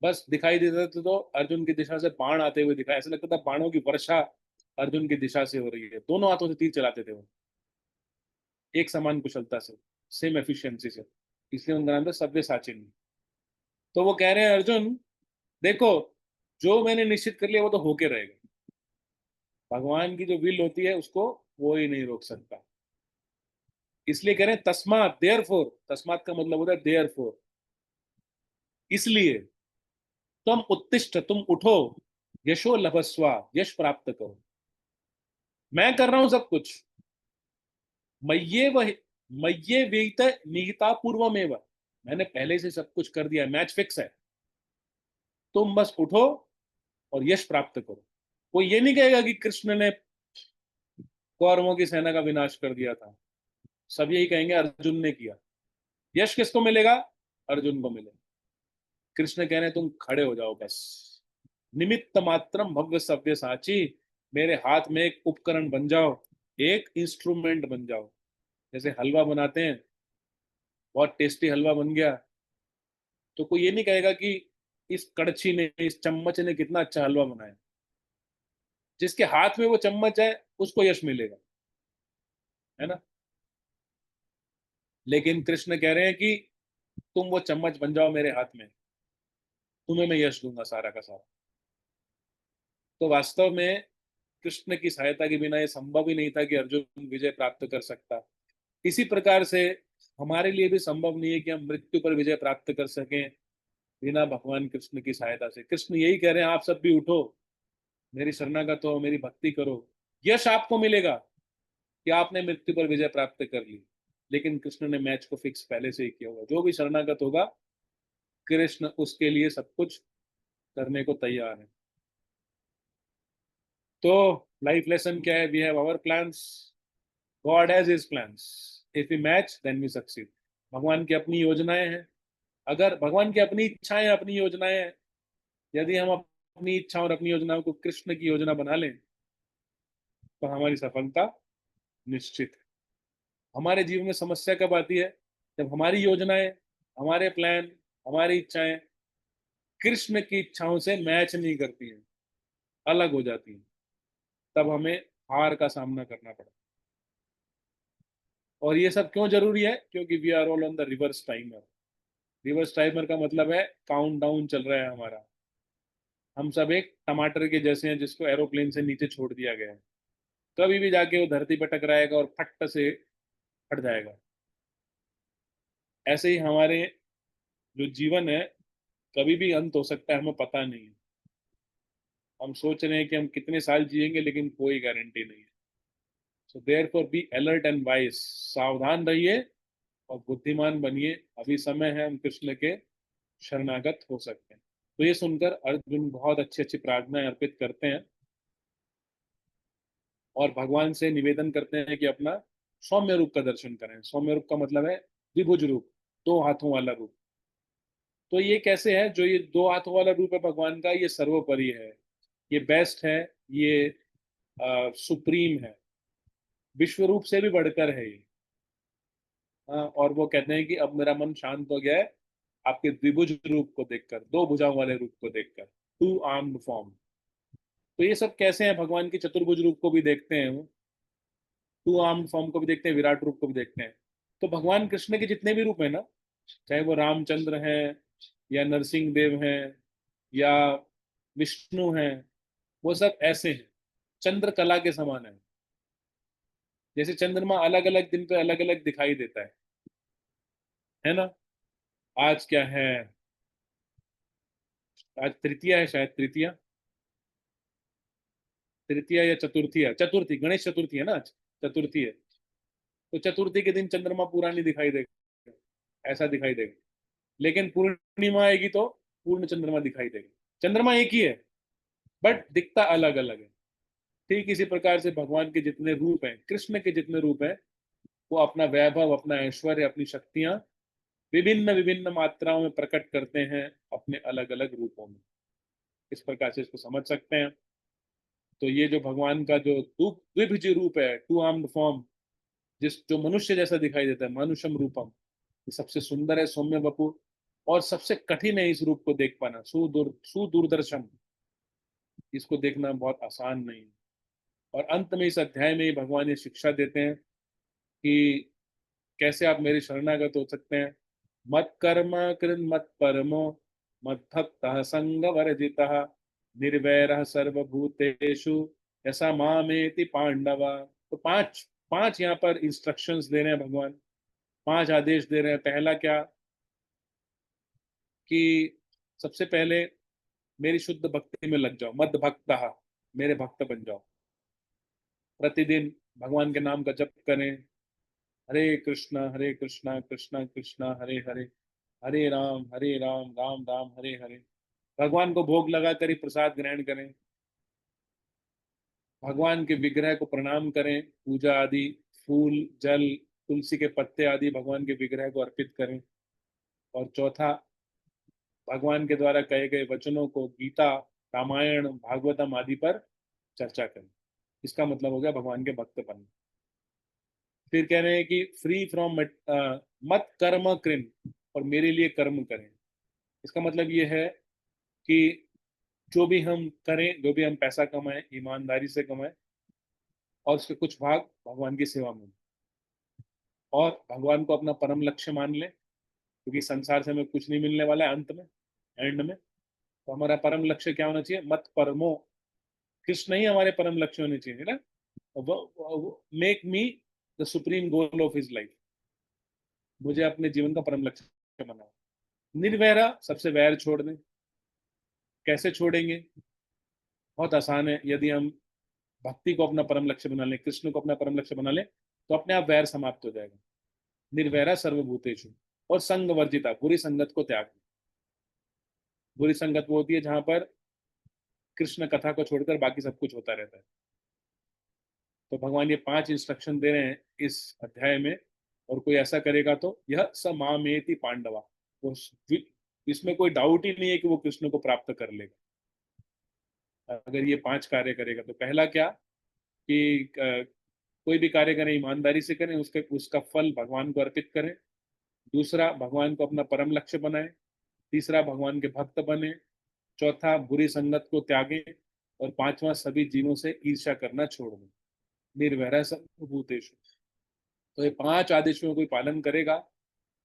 बस दिखाई देता था तो अर्जुन की दिशा से बाण आते हुए दिखाई, ऐसा लगता था बाणों की वर्षा अर्जुन की दिशा से हो रही है। दोनों हाथों से तीर चलाते थे वो, एक समान कुशलता से, सेम एफिशिएंसी से। इसलिए उनका नाम था सव्यसाची। तो वो कह रहे हैं अर्जुन देखो, जो मैंने निश्चित कर लिया वो तो होके रहेगा। भगवान की जो विल होती है उसको वो ही नहीं रोक सकता। इसलिए कह रहे हैं तस्मात, देयर फोर। तस्मात का मतलब होता है देयर फोर, इसलिए तुम उत्तिष्ठ, तुम उठो, यशो लभस्वा, यश प्राप्त करो। मैं कर रहा हूं सब कुछ। मय्ये वह, मय्ये वेत निहिता पूर्वमेव। मैंने पहले से सब कुछ कर दिया है, मैच फिक्स है। तुम बस उठो और यश प्राप्त करो। वो ये नहीं कहेगा कि कृष्ण ने कौरवों की सेना का विनाश कर दिया था, सब यही कहेंगे अर्जुन ने किया। यश किसको मिलेगा? अर्जुन को मिलेगा। कृष्ण कह रहे हैं तुम खड़े हो जाओ बस। निमित्त मात्रम भव्य सव्य साची, मेरे हाथ में एक उपकरण बन जाओ, एक इंस्ट्रूमेंट बन जाओ। जैसे हलवा बनाते हैं, बहुत टेस्टी हलवा बन गया, तो कोई ये नहीं कहेगा कि इस कड़छी ने, इस चम्मच ने कितना अच्छा हलवा बनाया। जिसके हाथ में वो चम्मच है उसको यश मिलेगा, है ना। लेकिन कृष्ण कह रहे हैं कि तुम वो चम्मच बन जाओ मेरे हाथ में, तुम्हें मैं यश दूंगा सारा का सारा। तो वास्तव में कृष्ण की सहायता के बिना ये संभव ही नहीं था कि अर्जुन विजय प्राप्त कर सकता। इसी प्रकार से हमारे लिए भी संभव नहीं है कि हम मृत्यु पर विजय प्राप्त कर सकें बिना भगवान कृष्ण की सहायता से। कृष्ण यही कह रहे हैं आप सब भी उठो, मेरी शरणागत हो, मेरी भक्ति करो, यश आपको मिलेगा कि आपने मृत्यु पर विजय प्राप्त कर ली। लेकिन कृष्ण ने मैच को फिक्स पहले से ही किया हुआ, जो भी शरणागत होगा कृष्ण उसके लिए सब कुछ करने को तैयार है। तो लाइफ लेसन क्या है? We have our plans, God has his plans, if we match then we succeed. भगवान की अपनी योजनाएं हैं, अगर भगवान की अपनी इच्छाएं, अपनी योजनाएं हैं, यदि हम अपनी इच्छा और अपनी योजनाओं को कृष्ण की योजना बना लें तो हमारी सफलता निश्चित है। हमारे जीवन में समस्या कब आती है? जब हमारी योजनाएं, हमारे प्लान, हमारी इच्छाएं कृष्ण की इच्छाओं से मैच नहीं करती हैं, अलग हो जाती हैं, तब हमें हार का सामना करना पड़ता है। और ये सब क्यों जरूरी है? क्योंकि we are all on the reverse timer. Reverse timer का मतलब है काउंट डाउन चल रहा है हमारा। हम सब एक टमाटर के जैसे हैं जिसको एरोप्लेन से नीचे छोड़ दिया गया है। कभी भी जाके वो धरती पर टकराएगा और फट से फट जाएगा। ऐसे ही हमारे जो जीवन है, कभी भी अंत हो सकता है, हमें पता नहीं है। हम सोच रहे हैं कि हम कितने साल जिएंगे लेकिन कोई गारंटी नहीं है। So therefore be alert and wise, सावधान रहिए और बुद्धिमान बनिए। अभी समय है, हम कृष्ण के शरणागत हो सकते हैं। तो ये सुनकर अर्जुन बहुत अच्छी अच्छी प्रार्थनाएं अर्पित करते हैं और भगवान से निवेदन करते हैं कि अपना सौम्य रूप का दर्शन करें। सौम्य रूप का मतलब है द्विभुज रूप, दो हाथों वाला रूप। तो ये कैसे है? जो ये दो हाथों वाला रूप है भगवान का, ये सर्वोपरि है, ये बेस्ट है, ये सुप्रीम है, विश्व रूप से भी बढ़कर है ये। और वो कहते हैं कि अब मेरा मन शांत हो गया है आपके द्विभुज रूप को देखकर, दो भुजाओं वाले रूप को देखकर, टू आर्म्ड फॉर्म। तो ये सब कैसे हैं? भगवान के चतुर्भुज रूप को भी देखते हैं, टू आर्म्ड फॉर्म को भी देखते हैं, विराट रूप को भी देखते हैं। तो भगवान कृष्ण के जितने भी रूप हैं ना, चाहे वो रामचंद्र हैं या नरसिंह देव हैं या विष्णु हैं, वो सब ऐसे हैं, चंद्र कला के समान है। जैसे चंद्रमा अलग अलग दिन पे अलग अलग दिखाई देता है ना। आज क्या है? आज तृतीया है, शायद तृतीया, तृतीया या चतुर्थी है, चतुर्थी, गणेश चतुर्थी है ना आज, चतुर्थी है। तो चतुर्थी के दिन चंद्रमा पूरा नहीं दिखाई देगा, ऐसा दिखाई देगा। लेकिन पूर्णिमा आएगी तो पूर्ण चंद्रमा दिखाई देगा। चंद्रमा एक ही है, बट दिखता अलग अलग है। ठीक इसी प्रकार से भगवान के जितने रूप हैं, कृष्ण के जितने रूप हैं, वो अपना वैभव, अपना ऐश्वर्य, अपनी शक्तियां विभिन्न विभिन्न मात्राओं में प्रकट करते हैं अपने अलग अलग रूपों में। इस प्रकार से इसको समझ सकते हैं। तो ये जो भगवान का जो द्विभुज रूप है, टू आर्म्ड फॉर्म, जिस जो मनुष्य जैसा दिखाई देता है, मनुष्यम रूपम, ये सबसे सुंदर है, सौम्य वपु। और सबसे कठिन है इस रूप को देख पाना, सुदूरदर्शन। इसको देखना बहुत आसान नहीं है। और अंत में इस अध्याय में ही भगवान ये शिक्षा देते हैं कि कैसे आप मेरे शरणागत हो सकते हैं। मत कर्म कृन मत परमो मत भक्त संग वर्जित निर्वैर सर्वभूतेषु ऐसा मामेति पांडव। तो पांच पांच यहाँ पर इंस्ट्रक्शंस दे रहे हैं भगवान, पांच आदेश दे रहे हैं। पहला क्या कि सबसे पहले मेरी शुद्ध भक्ति में लग जाओ, मद भक्त, मेरे भक्त बन जाओ। प्रतिदिन भगवान के नाम का जप करें। हरे कृष्णा कृष्णा कृष्णा हरे हरे, हरे राम राम राम हरे हरे। भगवान को भोग लगा कर ही प्रसाद ग्रहण करें। भगवान के विग्रह को प्रणाम करें, पूजा आदि, फूल जल तुलसी के पत्ते आदि भगवान के विग्रह को अर्पित करें। और चौथा, भगवान के द्वारा कहे गए वचनों को गीता, रामायण, भागवतम आदि पर चर्चा करें। इसका मतलब हो गया भगवान के भक्त बनना। फिर कह रहे हैं कि फ्री फ्रॉम मत कर्म कृन, और मेरे लिए कर्म करें। इसका मतलब ये है कि जो भी हम करें, जो भी हम पैसा कमाएं, ईमानदारी से कमाएं, और उसके कुछ भाग भगवान की सेवा में, और भगवान को अपना परम लक्ष्य मान लें। क्योंकि संसार से हमें कुछ नहीं मिलने वाला है अंत में, एंड में। तो हमारा परम लक्ष्य क्या होना चाहिए? मत परमो, कृष्ण ही हमारे परम लक्ष्य होने चाहिए ना। Make me the supreme goal of his life, मुझे अपने जीवन का परम लक्ष्य बनाओ। निर्वैरा, सबसे वैर छोड़ दें। कैसे छोड़ेंगे? बहुत आसान है। यदि हम भक्ति को अपना परम लक्ष्य बना लें, कृष्ण को अपना परम लक्ष्य बना लें, तो अपने आप वैर समाप्त हो जाएगा। निर्वैरा सर्वभूतेषु, और संग वर्जिता, बुरी संगत को त्याग। बुरी संगत वो होती है जहां पर कृष्ण कथा को छोड़कर बाकी सब कुछ होता रहता है। तो भगवान ये पांच इंस्ट्रक्शन दे रहे हैं इस अध्याय में। और कोई ऐसा करेगा तो यह स मामेति पांडवा, वो इसमें कोई डाउट ही नहीं है कि वो कृष्ण को प्राप्त कर लेगा अगर ये पांच कार्य करेगा। तो पहला क्या कि कोई भी कार्य करें ईमानदारी से करें, उसके उसका फल भगवान को अर्पित करें। दूसरा, भगवान को अपना परम लक्ष्य बनाए। तीसरा, भगवान के भक्त बने। चौथा, बुरी संगत को त्यागें। और पांचवा, सभी जीवों से ईर्ष्या करना छोड़ दें। निर्वैर सर्वभूतेषु। तो ये पांच आदेशों का कोई पालन करेगा,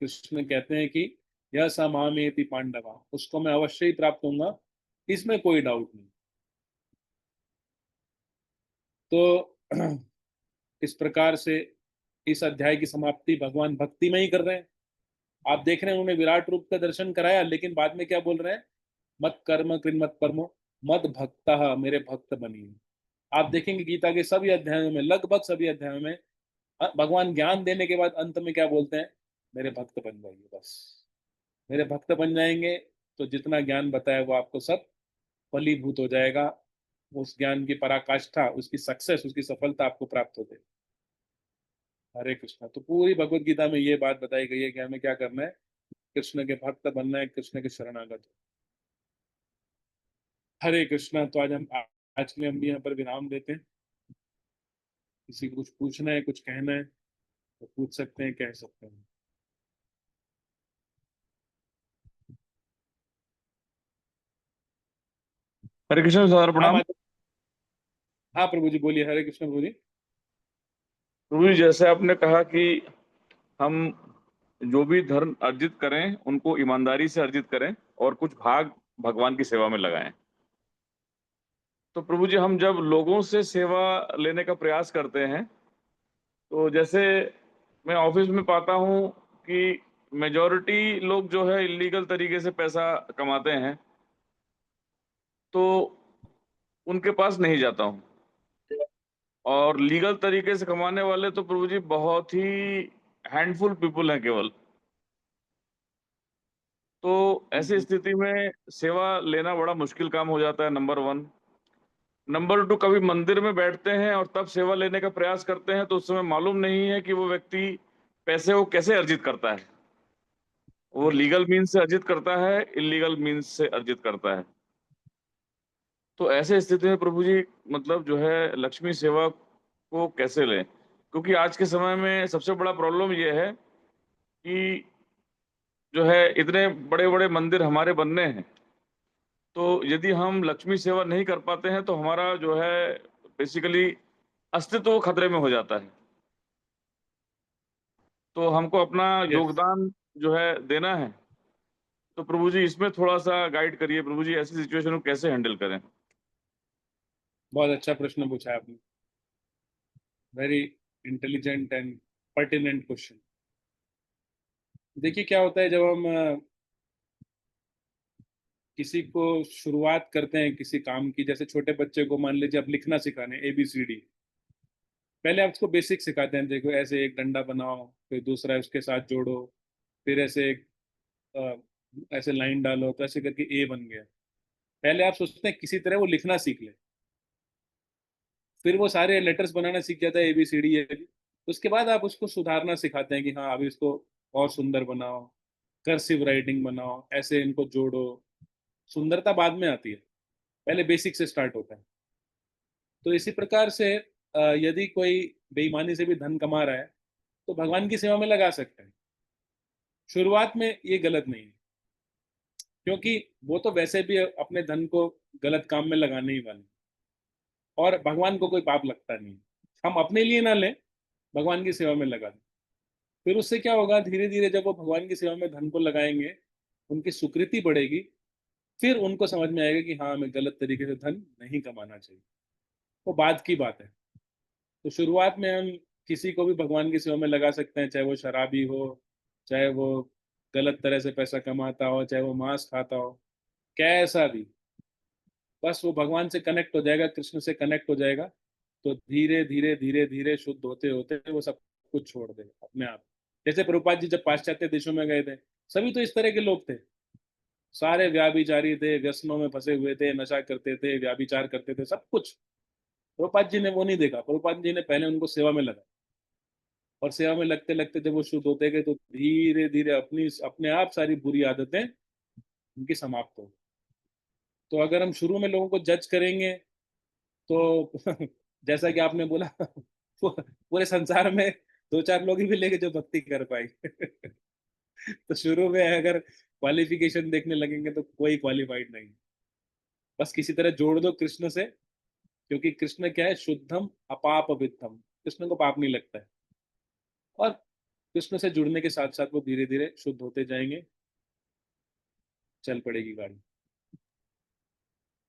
कृष्ण कहते हैं कि यह स मामेति पांडवा, उसको मैं अवश्य ही प्राप्त होऊंगा, इसमें कोई डाउट नहीं। तो इस प्रकार से इस अध्याय की समाप्ति भगवान भक्ति में ही कर रहे हैं। आप देख रहे हैं उन्होंने विराट रूप का दर्शन कराया, लेकिन बाद में क्या बोल रहे हैं? मत कर्म कृन मत परमो मत भक्त, मेरे भक्त बनिए। आप देखेंगे गीता के सभी अध्यायों में, लगभग सभी अध्यायों में, भगवान ज्ञान देने के बाद अंत में क्या बोलते हैं? मेरे भक्त बन जाइए बस। मेरे भक्त बन जाएंगे तो जितना ज्ञान बताया वो आपको सब फलीभूत हो जाएगा। उस ज्ञान की पराकाष्ठा, उसकी सक्सेस, उसकी सफलता आपको प्राप्त हो जाएगी। हरे कृष्णा। तो पूरी भगवत गीता में ये बात बताई गई है कि हमें क्या करना है? कृष्ण के भक्त बनना है, कृष्ण के शरणागत। हरे कृष्णा। तो आज के लिए हम भी यहाँ पर विराम देते हैं। किसी को कुछ पूछना है, कुछ कहना है तो पूछ सकते हैं, कह सकते हैं। हरे कृष्ण सर, हाँ प्रणाम। हाँ प्रभु जी बोलिए। हरे कृष्ण प्रभु जी। प्रभु जी, जैसे आपने कहा कि हम जो भी धर्म अर्जित करें उनको ईमानदारी से अर्जित करें और कुछ भाग भगवान की सेवा में लगाएं। तो प्रभु जी, हम जब लोगों से सेवा लेने का प्रयास करते हैं, तो जैसे मैं ऑफिस में पाता हूँ कि मेजॉरिटी लोग जो है इलीगल तरीके से पैसा कमाते हैं, तो उनके पास नहीं जाता हूँ। और लीगल तरीके से कमाने वाले तो प्रभु जी बहुत ही हैंडफुल पीपुल हैं केवल। तो ऐसी स्थिति में सेवा लेना बड़ा मुश्किल काम हो जाता है, नंबर 1। नंबर 2, कभी मंदिर में बैठते हैं और तब सेवा लेने का प्रयास करते हैं तो उस समय मालूम नहीं है कि वो व्यक्ति पैसे वो कैसे अर्जित करता है। वो लीगल मीन्स से अर्जित करता है, इल्लीगल मीन्स से अर्जित करता है। तो ऐसे स्थिति में प्रभु जी मतलब जो है लक्ष्मी सेवा को कैसे लें? क्योंकि आज के समय में सबसे बड़ा प्रॉब्लम ये है कि जो है इतने बड़े-बड़े मंदिर हमारे बनने हैं। तो यदि हम लक्ष्मी सेवा नहीं कर पाते हैं तो हमारा जो है बेसिकली अस्तित्व खतरे में हो जाता है। तो हमको अपना यस, योगदान जो है देना है। तो प्रभु जी इसमें थोड़ा-सा गाइड करिए, प्रभु जी ऐसी सिचुएशन को कैसे हैंडल करें? बहुत अच्छा प्रश्न पूछा है आपने। Very intelligent and pertinent question. देखिए क्या होता है जब हम किसी को शुरुआत करते हैं किसी काम की, जैसे छोटे बच्चे को मान लीजिए आप लिखना सिखाने ABCD, पहले आप उसको बेसिक सिखाते हैं, देखो ऐसे एक डंडा बनाओ, फिर दूसरा उसके साथ जोड़ो, फिर ऐसे एक ऐसे लाइन डालो, तो ऐसे करके A बन गया। पहले आप सोचते हैं किसी तरह वो लिखना सीख ले, फिर वो सारे लेटर्स बनाना सीख जाता है ABCD ये भी। उसके बाद आप उसको सुधारना सिखाते हैं कि हाँ अभी इसको और सुंदर बनाओ, कर्सिव राइटिंग बनाओ, ऐसे इनको जोड़ो। सुंदरता बाद में आती है, पहले बेसिक से स्टार्ट होता है। तो इसी प्रकार से यदि कोई बेईमानी से भी धन कमा रहा है तो भगवान की सेवा में लगा सकते हैं। शुरुआत में ये गलत नहीं है, क्योंकि वो तो वैसे भी अपने धन को गलत काम में लगाने ही वाले, और भगवान को कोई पाप लगता नहीं। हम अपने लिए ना लें, भगवान की सेवा में लगा दें। फिर उससे क्या होगा, धीरे धीरे जब वो भगवान की सेवा में धन को लगाएंगे, उनकी सुकृति बढ़ेगी, फिर उनको समझ में आएगा कि हाँ हमें गलत तरीके से धन नहीं कमाना चाहिए। वो बाद की बात है। तो शुरुआत में हम किसी को भी भगवान की सेवा में लगा सकते हैं, चाहे वो शराबी हो, चाहे वो गलत तरह से पैसा कमाता हो, चाहे वो मांस खाता हो, कैसा भी, बस वो भगवान से कनेक्ट हो जाएगा, कृष्ण से कनेक्ट हो जाएगा, तो धीरे धीरे धीरे धीरे शुद्ध होते होते वो सब कुछ छोड़ देगा अपने आप। जैसे प्रभुपाद जी जब पाश्चात्य देशों में गए थे, सभी तो इस तरह के लोग थे, सारे व्याभिचारी थे, व्यसनों में फंसे हुए थे, नशा करते थे, व्याभिचार करते थे, सब कुछ। प्रभुपाद जी ने वो नहीं देखा, प्रभुपाद जी ने पहले उनको सेवा में लगा, और सेवा में लगते लगते जब वो शुद्ध होते गए तो धीरे धीरे अपनी अपने आप सारी बुरी आदतें उनकी समाप्त हो। तो अगर हम शुरू में लोगों को जज करेंगे तो जैसा कि आपने बोला, पूरे संसार में दो चार लोग ही मिलेंगे जो भक्ति कर पाएंगे। तो शुरू में अगर क्वालिफिकेशन देखने लगेंगे तो कोई क्वालिफाइड नहीं। बस किसी तरह जोड़ दो कृष्ण से, क्योंकि कृष्ण क्या है, शुद्धम अपाप विद्धम, कृष्ण को पाप नहीं लगता है। और कृष्ण से जुड़ने के साथ साथ वो धीरे धीरे शुद्ध होते जाएंगे, चल पड़ेगी गाड़ी।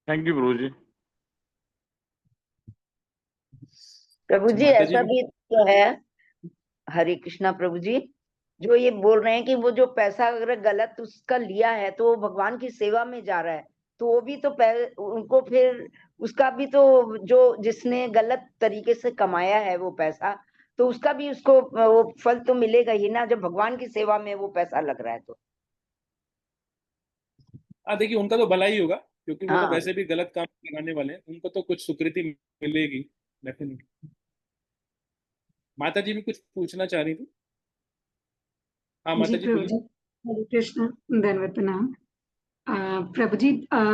थैंक यू प्रभु जी। प्रभु अच्छा, जी माता जी ऐसा भी तो है, हरे कृष्णा प्रभु जी, जो ये बोल रहे हैं कि वो जो पैसा अगर गलत उसका लिया है तो वो भगवान की सेवा में जा रहा है, तो वो भी तो उनको फिर उसका भी तो, जो जिसने गलत तरीके से कमाया है वो पैसा, तो उसका भी उसको वो फल तो मिलेगा ही ना, जब भगवान की सेवा में वो पैसा लग रहा है तो। हाँ देखिए, उनका तो भला ही होगा, क्योंकि वो तो हाँ वैसे भी गलत काम लगाने वाले हैं, उनको तो कुछ सुकृति मिलेगी डेफिनेटली। माता जी भी कुछ पूछना चाह रही थी। हाँ जी माता जी प्रभु बोलिए। जी, हरे कृष्ण, दंडवत प्रणाम। प्रभु जी,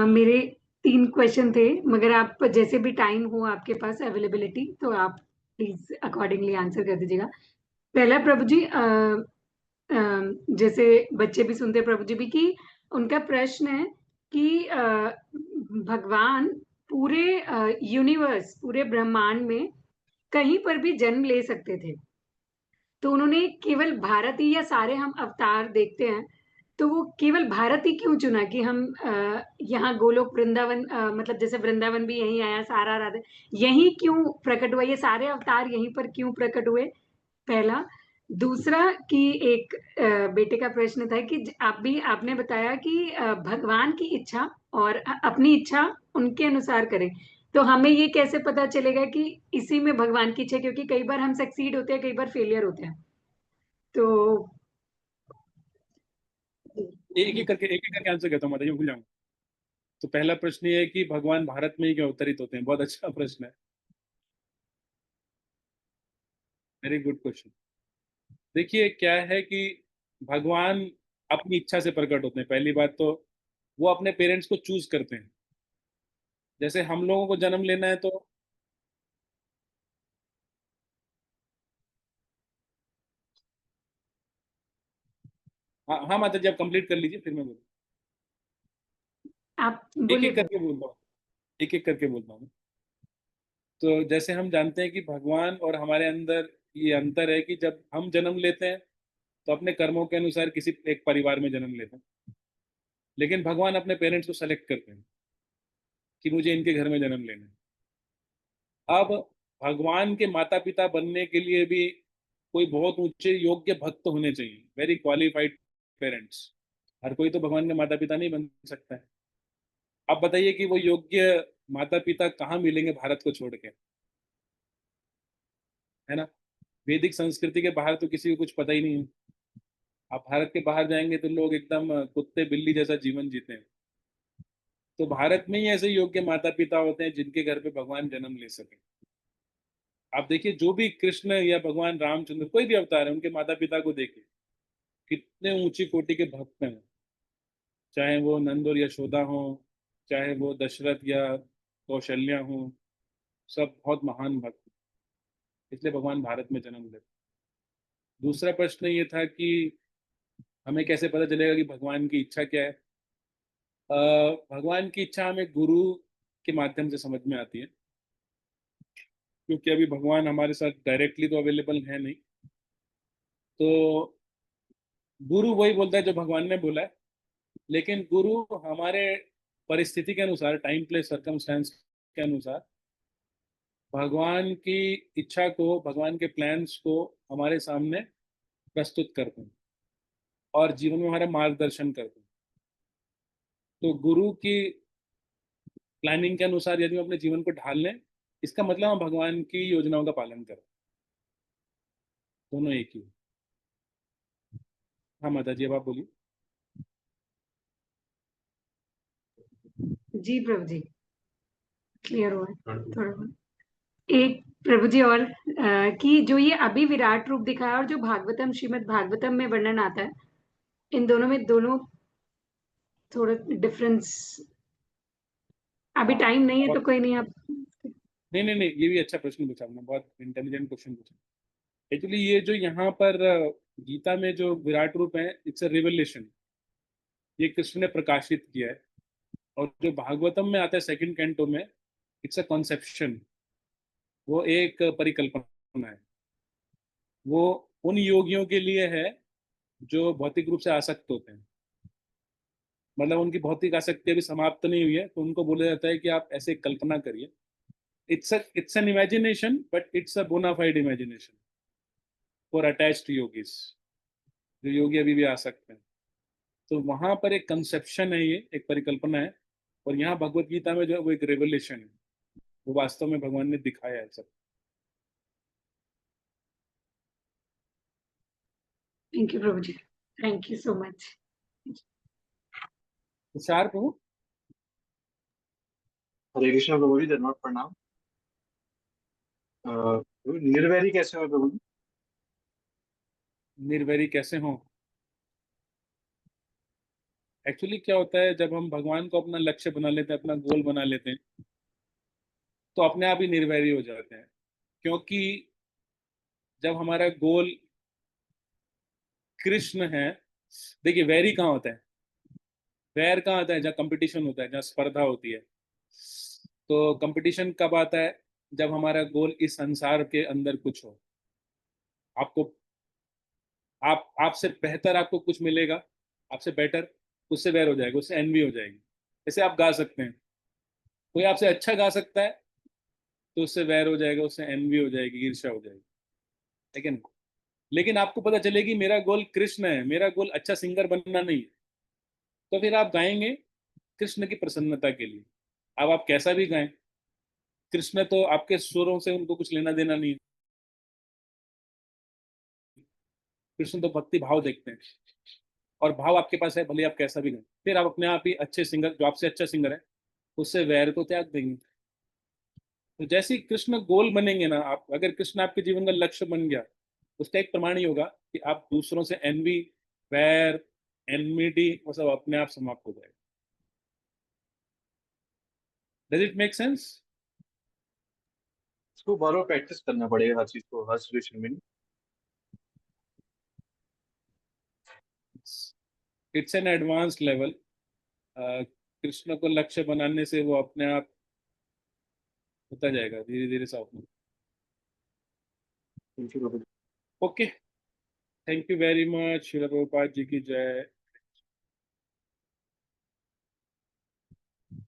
मेरे 3 क्वेश्चन थे, मगर आप जैसे भी टाइम हो आपके पास अवेलेबिलिटी तो आप प्लीज अकॉर्डिंगली आंसर कर दीजिएगा। पहला प्रभु जी, जैसे बच्चे भी सुनते हैं प्रभु जी भी, कि उनका प्रश्न है कि भगवान पूरे यूनिवर्स, पूरे ब्रह्मांड में कहीं पर भी जन्म ले सकते थे, तो उन्होंने केवल भारत ही, या सारे हम अवतार देखते हैं तो वो केवल भारत ही क्यों चुना कि हम यहाँ गोलोक वृंदावन, मतलब जैसे वृंदावन भी यहीं आया, सारा राधे यहीं क्यों प्रकट हुआ, ये सारे अवतार यहीं पर क्यों प्रकट हुए, पहला। दूसरा कि एक बेटे का प्रश्न था कि आपने बताया कि भगवान की इच्छा और अपनी इच्छा उनके अनुसार करें, तो हमें ये कैसे पता चलेगा कि इसी में भगवान की इच्छा, क्योंकि कई बार हम सक्सीड होते हैं, कई बार फेलियर होते हैं, तो एक एक करके आंसर करता हूँ, माता जी, भूल जाऊंगा। तो पहला प्रश्न ये है कि भगवान भारत में ही क्यों अवतरित होते हैं? बहुत अच्छा प्रश्न है, वेरी गुड क्वेश्चन। देखिए क्या है कि भगवान अपनी इच्छा से प्रकट होते हैं। पहली बात तो वो अपने पेरेंट्स को चूज करते हैं। जैसे हम लोगों को जन्म लेना है तो हाँ हाँ माता जी, आप कंप्लीट कर लीजिए, फिर मैं बोलूँ। आप एक बोलिए। एक करके बोलता हूँ, एक एक करके बोलता हूँ। तो जैसे हम जानते हैं कि भगवान और हमारे अंदर ये अंतर है कि जब हम जन्म लेते हैं तो अपने कर्मों के अनुसार किसी एक परिवार में जन्म लेते हैं, लेकिन भगवान अपने पेरेंट्स को सेलेक्ट करते हैं कि मुझे इनके घर में जन्म लेना है। अब भगवान के माता पिता बनने के लिए भी कोई बहुत ऊंचे योग्य भक्त होने चाहिए, वेरी क्वालिफाइड पेरेंट्स। हर कोई तो भगवान के माता पिता नहीं बन सकता है। आप बताइए कि वो योग्य माता पिता कहाँ मिलेंगे भारत को छोड़ के, है ना? वैदिक संस्कृति के बाहर तो किसी को कुछ पता ही नहीं है। आप भारत के बाहर जाएंगे तो लोग एकदम कुत्ते बिल्ली जैसा जीवन जीते हैं। तो भारत में ही ऐसे योग्य माता पिता होते हैं जिनके घर पे भगवान जन्म ले सके। आप देखिए जो भी कृष्ण या भगवान रामचंद्र कोई भी अवतार है, उनके माता पिता को देखिए, कितने ऊंची कोटि के भक्त हैं। चाहे वो नंद और यशोदा हो, चाहे वो दशरथ या कौशल्या हो, सब बहुत महान भक्त, इसलिए भगवान भारत में जन्म लेते। दूसरा प्रश्न ये था कि हमें कैसे पता चलेगा कि भगवान की इच्छा क्या है? अ, भगवान की इच्छा हमें गुरु के माध्यम से समझ में आती है, क्योंकि अभी भगवान हमारे साथ डायरेक्टली तो अवेलेबल है नहीं। तो गुरु वही बोलता है जो भगवान ने बोला है, लेकिन गुरु हमारे परिस्थिति के अनुसार, टाइम प्लेस सर्कमस्टेंस के अनुसार भगवान की इच्छा को, भगवान के प्लान्स को हमारे सामने प्रस्तुत करते हैं और जीवन में हमारा मार्गदर्शन करते हैं। तो गुरु की प्लानिंग के अनुसार यदि हम अपने जीवन को ढाल लें, इसका मतलब हम भगवान की योजनाओं का पालन करें। दोनों एक ही है। हाँ माता जी, अब आप बोलिए। जी प्रभु जी, क्लियर हुआ है थोड़ा बहुत। एक प्रभु जी और कि जो ये अभी विराट रूप दिखाया और जो भागवतम, श्रीमद् भागवतम में वर्णन आता है, इन दोनों में थोड़ा डिफरेंस। अभी हाँ, टाइम नहीं है तो बहुत, कोई नहीं, आप। नहीं नहीं नहीं, ये भी अच्छा प्रश्न पूछा आपने, बहुत इंटेलिजेंट क्वेश्चन पूछा। एक्चुअली ये जो यहाँ पर गीता में जो विराट रूप है, इट्स अ रिवलेशन, ये कृष्ण ने प्रकाशित किया है। और जो भागवतम में आता है सेकंड कैंटो में, इट्स अ कॉन्सेप्शन, वो एक परिकल्पना है। वो उन योगियों के लिए है जो भौतिक रूप से आसक्त होते हैं, मतलब उनकी भौतिक आसक्ति अभी समाप्त नहीं हुई है, तो उनको बोला जाता है कि आप ऐसे कल्पना करिए। It's an imagination, but it's a bona fide imagination for attached yogis, जो योगी अभी भी आसक्त हैं। तो वहां पर एक कंसेप्शन है, ये एक परिकल्पना है। और यहाँ भगवत गीता में जो है वो एक रेवलेशन है, वो वास्तव में भगवान ने दिखाया है सब। थैंक यू प्रभु जी, थैंक यू सो मच। तो शार्प हूँ। हरे कृष्ण प्रभु जी, धन्यवाद, प्रणाम। निर्वैरी कैसे हो प्रभु जी? निर्वैरी कैसे हों? एक्चुअली क्या होता है, जब हम भगवान को अपना लक्ष्य बना लेते हैं, अपना गोल बना लेते हैं, तो अपने आप ही निर्वैरी हो जाते हैं। क्योंकि जब हमारा गोल कृष्ण है, देखिए वैरी कहाँ होता है? वैर कहाँ आता है? जहाँ कंपटीशन होता है, जहाँ स्पर्धा होती है। तो कंपटीशन कब आता है? जब हमारा गोल इस संसार के अंदर कुछ हो, आपको, आप आपसे बेहतर आपको कुछ मिलेगा, आपसे बेटर, उससे वैर हो जाएगा, उससे एनवी हो जाएगी। जैसे आप गा सकते हैं, कोई आपसे अच्छा गा सकता है तो उससे वैर हो जाएगा, उससे एनवी हो जाएगी, ईर्ष्या हो जाएगी। लेकिन लेकिन आपको पता चलेगी मेरा गोल कृष्ण है, मेरा गोल अच्छा सिंगर बनना नहीं है, तो फिर आप गाएंगे कृष्ण की प्रसन्नता के लिए। अब आप कैसा भी गाएं, कृष्ण तो आपके सुरों से उनको कुछ लेना देना नहीं है। कृष्ण तो भक्ति भाव देखते हैं। और भाव आपके पास है, भले आप कैसा भी गाएं, फिर आप अपने आप ही अच्छे सिंगर, जो आपसे अच्छा सिंगर है, उससे वैर को त्याग देंगे। तो जैसे ही कृष्ण गोल बनेंगे ना, आप अगर कृष्ण आपके जीवन का लक्ष्य बन गया, उसका एक प्रमाण ही होगा कि आप दूसरों से एनवी, वैर, एनमिटी, वो सब अपने आप समाप्त हो जाएगा। Does it make sense? इसको बार बार प्रैक्टिस करना पड़ेगा हर चीज को, हर सिचुएशन में। It's an advance level. Krishna को लक्ष्य बनाने से वो अपने आप होता जाएगा, धीरे धीरे साफ। थैंक यू प्रभु जी। Okay, thank you very much. Shrila Prabhupada जी की जय।